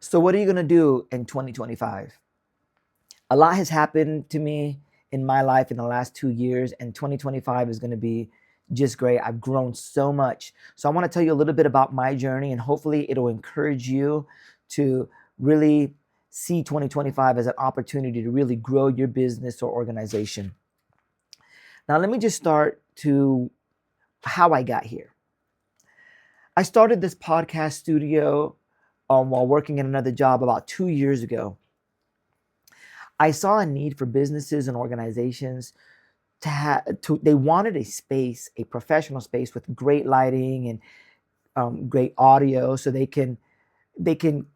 So what are you going to do in 2025? A lot has happened to me in my life in the last 2 years, and 2025 is going to be just great. I've grown so much. So I want to tell you a little bit about my journey, and hopefully it'll encourage you to really see 2025 as an opportunity to really grow your business or organization. Now, let me just start to how I got here. I started this podcast studio while working in another job about 2 years ago. I saw a need for businesses and organizations they wanted a space, a professional space with great lighting and great audio, so they can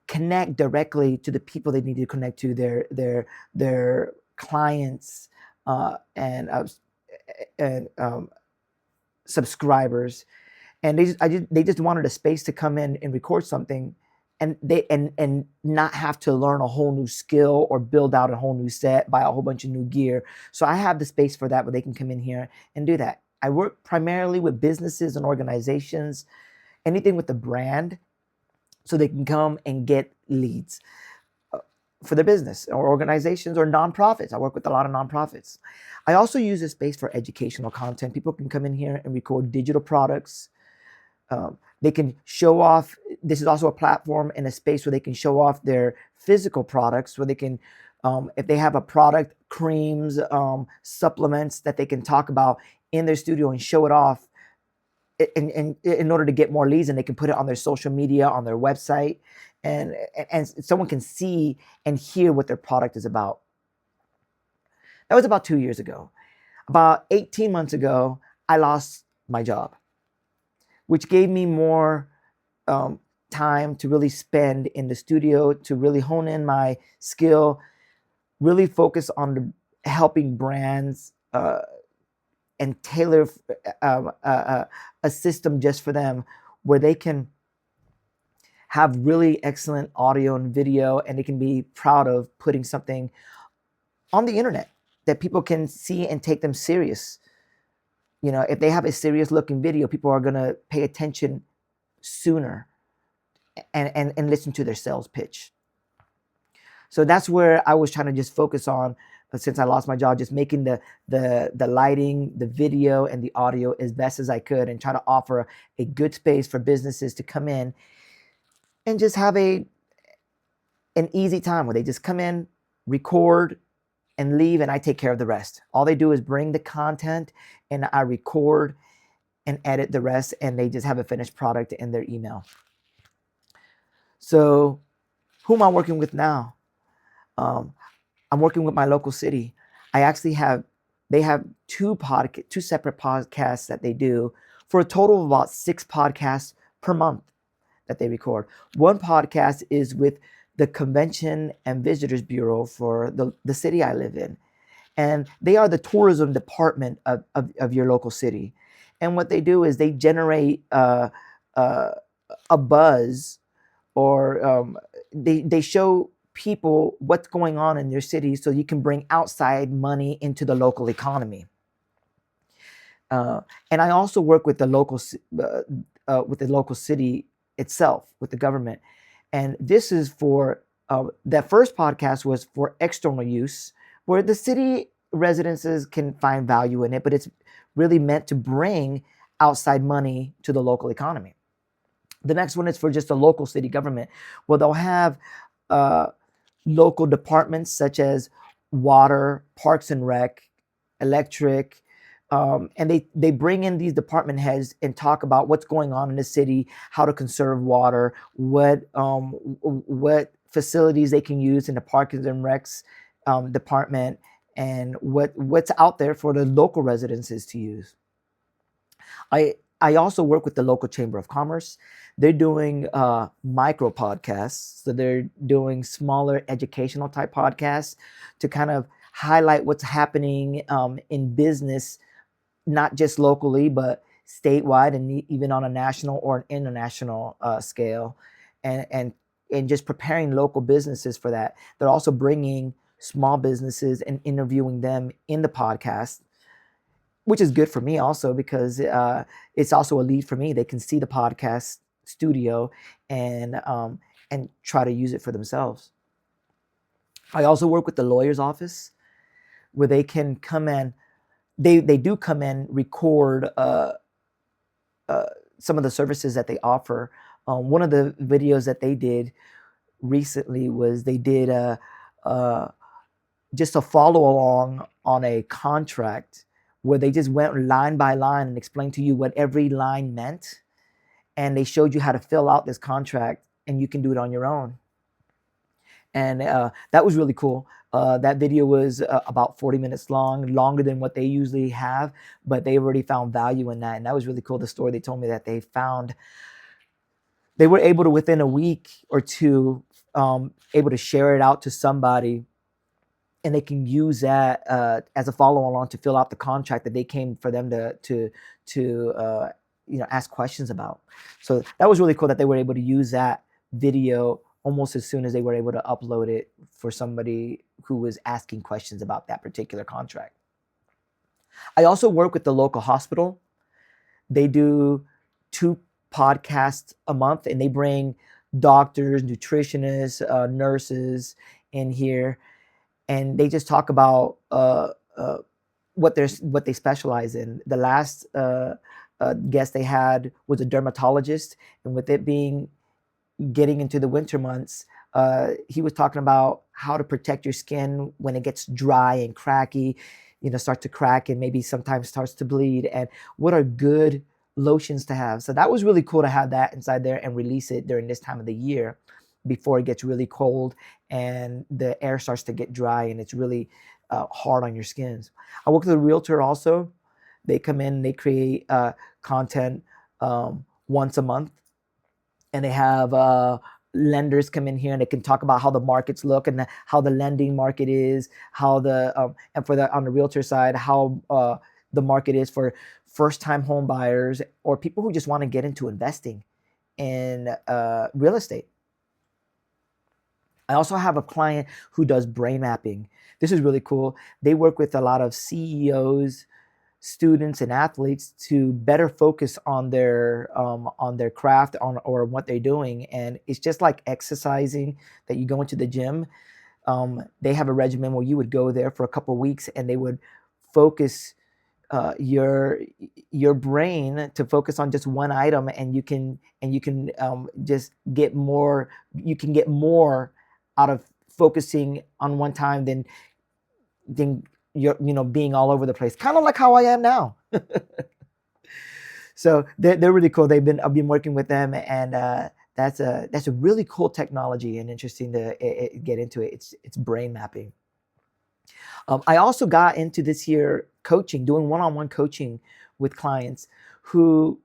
connect directly to the people they need to connect to, their clients and subscribers. And they just wanted a space to come in and record something, and not have to learn a whole new skill or build out a whole new set, buy a whole bunch of new gear. So I have the space for that, where they can come in here and do that. I work primarily with businesses and organizations, anything with a brand, so they can come and get leads for their business, or organizations or nonprofits. I work with a lot of nonprofits. I also use this space for educational content. People can come in here and record digital products. They can show off. This is also a platform and a space where they can show off their physical products, where they can, if they have a product, creams, supplements that they can talk about in their studio and show it off in order to get more leads, and they can put it on their social media, on their website, and someone can see and hear what their product is about. That was about 2 years ago. About 18 months ago, I lost my job, which gave me more time to really spend in the studio, to really hone in my skill, really focus on helping brands and tailor a system just for them, where they can have really excellent audio and video, and they can be proud of putting something on the internet that people can see and take them serious. You know, if they have a serious looking video, people are going to pay attention sooner and listen to their sales pitch. So that's where I was trying to just focus on, since I lost my job, just making the lighting, the video, and the audio as best as I could, and try to offer a good space for businesses to come in and just have an easy time, where they just come in, record, and leave, and I take care of the rest. All they do is bring the content, and I record and edit the rest, and they just have a finished product in their email. So who am I working with now? I'm working with my local city. They have two separate podcasts that they do, for a total of about 6 podcasts per month that they record. One podcast is with the Convention and Visitors Bureau for the city I live in. And they are the tourism department of your local city. And what they do is they generate a buzz, or they show people what's going on in your city, so you can bring outside money into the local economy. And I also work with the local city itself, with the government. And this is for that first podcast was for external use, where the city residences can find value in it, but it's really meant to bring outside money to the local economy. The next one is for just a local city government, where they'll have local departments such as water, parks and rec, electric, and they bring in these department heads and talk about what's going on in the city, how to conserve water, what facilities they can use in the parks and recs department, and what's out there for the local residences to use. I also work with the local Chamber of Commerce. They're doing micro podcasts. So they're doing smaller educational type podcasts to kind of highlight what's happening in business, not just locally, but statewide, and even on a national or an international scale, and just preparing local businesses for that. They're also bringing small businesses and interviewing them in the podcast, which is good for me also, because it's also a lead for me. They can see the podcast studio, and and try to use it for themselves. I also work with the lawyer's office where they can come in. They do come in, record some of the services that they offer. One of the videos that they did recently was they did just a follow along on a contract where they just went line by line and explained to you what every line meant, and they showed you how to fill out this contract, and you can do it on your own. And that was really cool. That video was about 40 minutes long, longer than what they usually have, but they already found value in that, and that was really cool. The story they told me that they were able to, within a week or two, able to share it out to somebody, and they can use that as a follow along to fill out the contract that they came for them to ask questions about. So that was really cool that they were able to use that video almost as soon as they were able to upload it for somebody who was asking questions about that particular contract. I also work with the local hospital. They do 2 podcasts a month, and they bring doctors, nutritionists, nurses in here, and they just talk about what they specialize in. The last guest they had was a dermatologist, and with it being getting into the winter months, he was talking about how to protect your skin when it gets dry and cracky, start to crack and maybe sometimes starts to bleed, and what are good lotions to have. So that was really cool to have that inside there and release it during this time of the year before it gets really cold and the air starts to get dry and it's really hard on your skins. I work with a realtor also. They come in and they create content once a month, and they have lenders come in here and they can talk about how the markets look and how the lending market is, how the and for the on the realtor side, how the market is for first-time home buyers or people who just want to get into investing in real estate. I also have a client who does brain mapping. This is really cool. They work with a lot of CEOs, students, and athletes to better focus on their craft or what they're doing. And it's just like exercising that you go into the gym. They have a regimen where you would go there for a couple of weeks and they would focus your brain to focus on just one item, and you can just get more. You can get more out of focusing on one time than you're being all over the place, kind of like how I am now. So they're really cool. I've been working with them, and that's a really cool technology and interesting to get into it. It's brain mapping. I also got into this year coaching, doing one-on-one coaching with clients who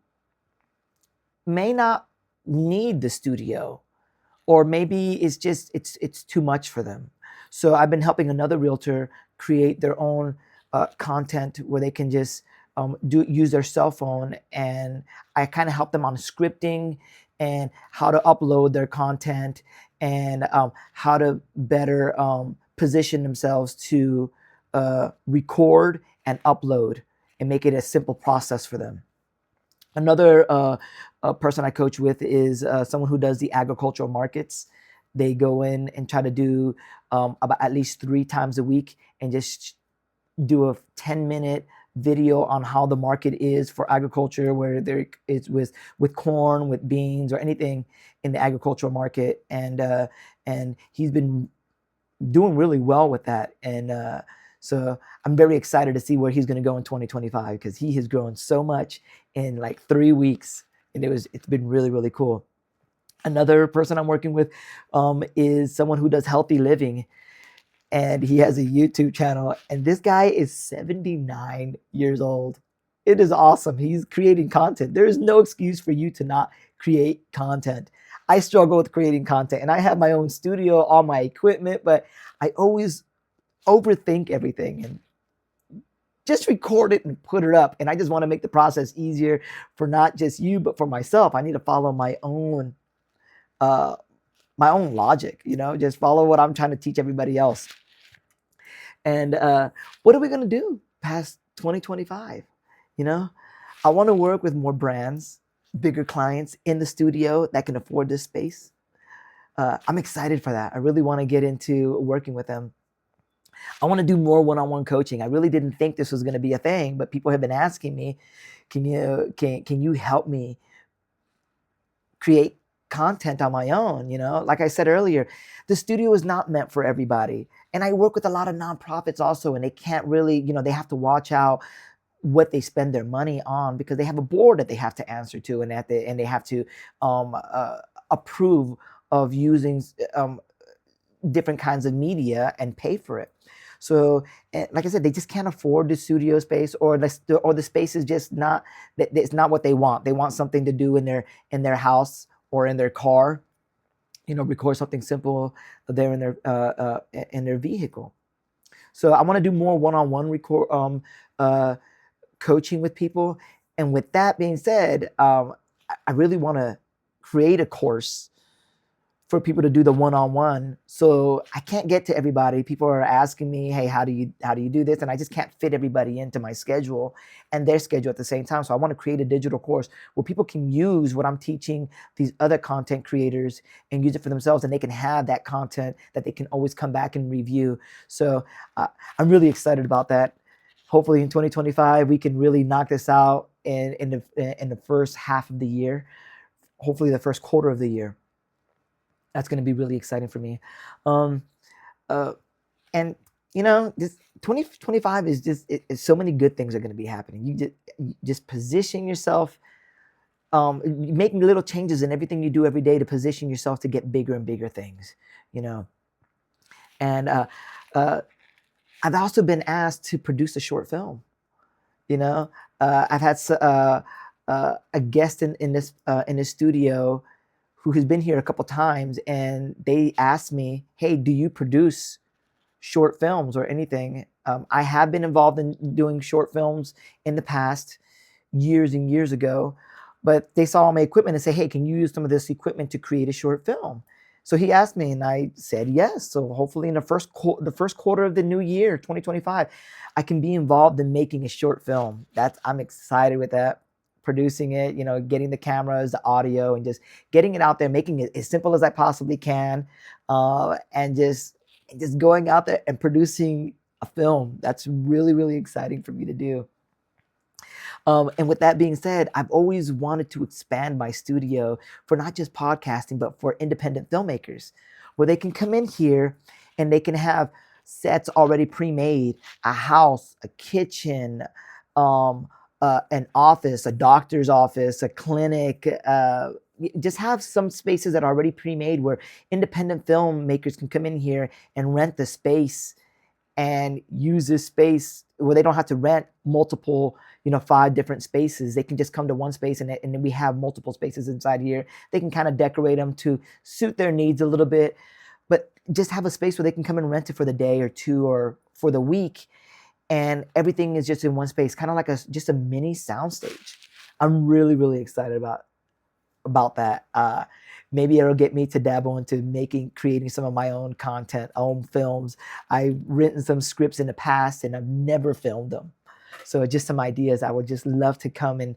may not need the studio, or maybe it's too much for them. So I've been helping another realtor create their own content where they can just use their cell phone, and I kind of help them on scripting and how to upload their content and how to better position themselves to record and upload and make it a simple process for them. Another person I coach with is someone who does the agricultural markets. They go in and try to do about at least 3 times a week and just do a 10-minute video on how the market is for agriculture, where there is with corn, with beans, or anything in the agricultural market. And he's been doing really well with that. And so I'm very excited to see where he's going to go in 2025, because he has grown so much in like 3 weeks, and it's been really, really cool. Another person I'm working with is someone who does healthy living, and he has a YouTube channel, and this guy is 79 years old. It is awesome. He's creating content. There is no excuse for you to not create content. I struggle with creating content, and I have my own studio, all my equipment, but I always overthink everything and just record it and put it up. And I just want to make the process easier for not just you, but for myself. I need to follow my own logic, just follow what I'm trying to teach everybody else. And what are we going to do past 2025? I want to work with more brands, bigger clients in the studio that can afford this space. I'm excited for that. I really want to get into working with them. I want to do more one-on-one coaching. I really didn't think this was going to be a thing, but people have been asking me, can you help me create content on my own? Like I said earlier, the studio is not meant for everybody. And I work with a lot of nonprofits also, and they can't really, they have to watch out what they spend their money on, because they have a board that they have to answer to, and they have to approve of using different kinds of media and pay for it. So, like I said, they just can't afford the studio space, or the space is just not, it's not what they want. They want something to do in their house or in their car, record something simple there in their vehicle. So I want to do more one-on-one record coaching with people. And with that being said, I really want to create a course for people to do the one-on-one. So I can't get to everybody. People are asking me, hey, how do you do this? And I just can't fit everybody into my schedule and their schedule at the same time. So I want to create a digital course where people can use what I'm teaching these other content creators and use it for themselves, and they can have that content that they can always come back and review. So I'm really excited about that. Hopefully in 2025, we can really knock this out in the first half of the year, hopefully the first quarter of the year. That's going to be really exciting for me. And this 2025 is just, so many good things are going to be happening. You just position yourself, making little changes in everything you do every day to position yourself to get bigger and bigger things, And I've also been asked to produce a short film. I've had a guest in this studio who has been here a couple times, and they asked me, hey, do you produce short films or anything? I have been involved in doing short films in the past, years and years ago, but they saw my equipment and say, hey, can you use some of this equipment to create a short film? So he asked me, and I said yes. So hopefully in the first quarter of the new year, 2025, I can be involved in making a short film. I'm excited with that. Producing it, getting the cameras, the audio, and just getting it out there, making it as simple as I possibly can, and just going out there and producing a film. That's really, really exciting for me to do. And with that being said, I've always wanted to expand my studio for not just podcasting, but for independent filmmakers, where they can come in here and they can have sets already pre-made, a house, a kitchen, an office, a doctor's office, a clinic, just have some spaces that are already pre-made where independent filmmakers can come in here and rent the space and use this space where they don't have to rent multiple, 5 different spaces. They can just come to one space, and then we have multiple spaces inside here. They can kind of decorate them to suit their needs a little bit, but just have a space where they can come and rent it for the day or two or for the week. And everything is just in one space, kind of like just a mini soundstage. I'm really, really excited about that. Maybe it'll get me to dabble into creating some of my own content, own films. I've written some scripts in the past, and I've never filmed them. So just some ideas. I would just love to come and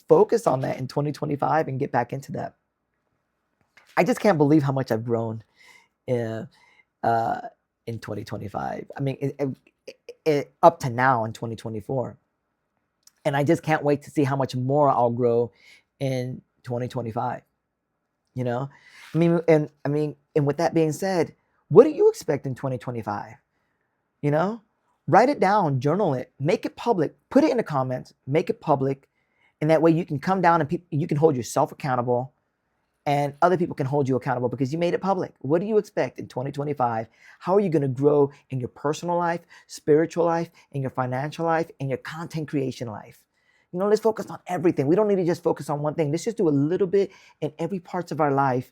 focus on that in 2025 and get back into that. I just can't believe how much I've grown in 2025. I mean, up to now in 2024. And I just can't wait to see how much more I'll grow in 2025. And with that being said, what do you expect in 2025? Write it down, journal it, make it public, put it in the comments, make it public. And that way you can come down and you can hold yourself accountable, and other people can hold you accountable because you made it public. What do you expect in 2025? How are you going to grow in your personal life, spiritual life, in your financial life, in your content creation life? Let's focus on everything. We don't need to just focus on one thing. Let's just do a little bit in every parts of our life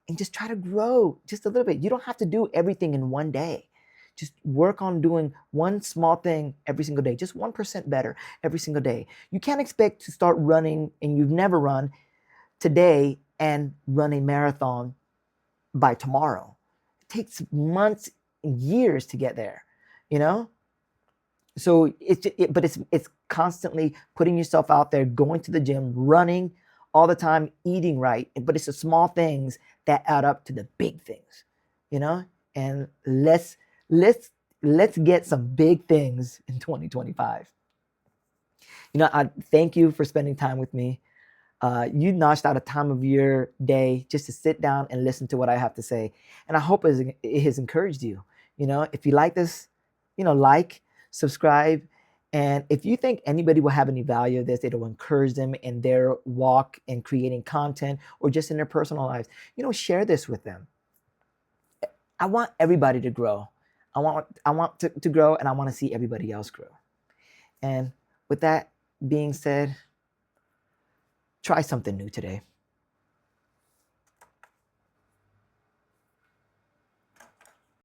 and just try to grow just a little bit. You don't have to do everything in one day. Just work on doing one small thing every single day, just 1% better every single day. You can't expect to start running, and you've never run, today and run a marathon by tomorrow. It takes months and years to get there, So it's constantly putting yourself out there, going to the gym, running all the time eating right, but it's the small things that add up to the big things, you know? And let's let's get some big things in 2025. I thank you for spending time with me. You notched out a time of your day just to sit down and listen to what I have to say. And I hope it has encouraged you. If you like this, like, subscribe. And if you think anybody will have any value of this, it'll encourage them in their walk in creating content or just in their personal lives, share this with them. I want everybody to grow. I want to grow, and I want to see everybody else grow. And with that being said, try something new today.